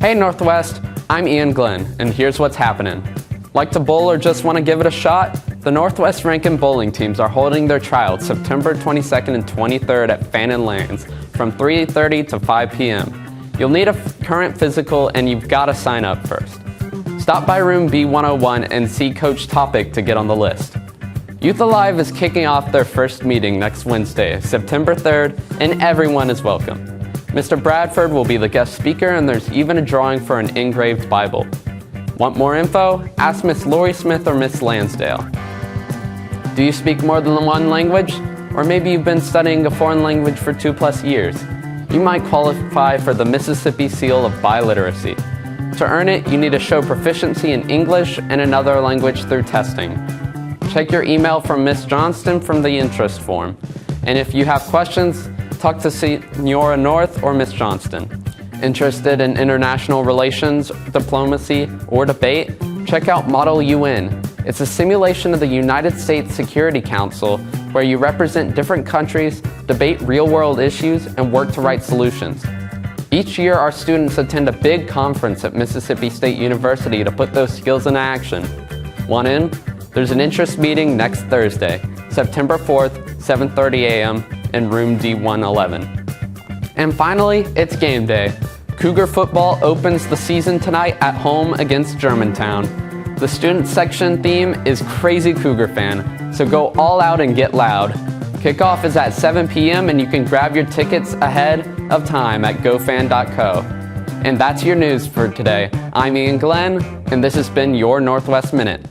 Hey Northwest, I'm Ian Glenn, and here's what's happening. Like to bowl or just want to give it a shot? The Northwest Rankin bowling teams are holding their trial September 22nd and 23rd at Fannin Lands from 3:30 to 5 p.m. You'll need a current physical and you've got to sign up first. Stop by room B101 and see Coach Topic to get on the list. Youth Alive is kicking off their first meeting next Wednesday, September 3rd, and everyone is welcome. Mr. Bradford will be the guest speaker, and there's even a drawing for an engraved Bible. Want more info? Ask Miss Lori Smith or Miss Lansdale. Do you speak more than one language? Or maybe you've been studying a foreign language for 2+ years. You might qualify for the Mississippi Seal of Biliteracy. To earn it, you need to show proficiency in English and another language through testing. Check your email from Miss Johnston from the interest form. And if you have questions, talk to Senora North or Miss Johnston. Interested in international relations, diplomacy, or debate? Check out Model UN. It's a simulation of the United States Security Council where you represent different countries, debate real-world issues, and work to write solutions. Each year, our students attend a big conference at Mississippi State University to put those skills into action. Want in? There's an interest meeting next Thursday, September 4th, 7:30 a.m. in room D111. And finally, it's game day. Cougar football opens the season tonight at home against Germantown. The student section theme is Crazy Cougar Fan, so go all out and get loud. Kickoff is at 7 p.m. and you can grab your tickets ahead of time at gofan.co. And that's your news for today. I'm Ian Glenn, and this has been your Northwest Minute.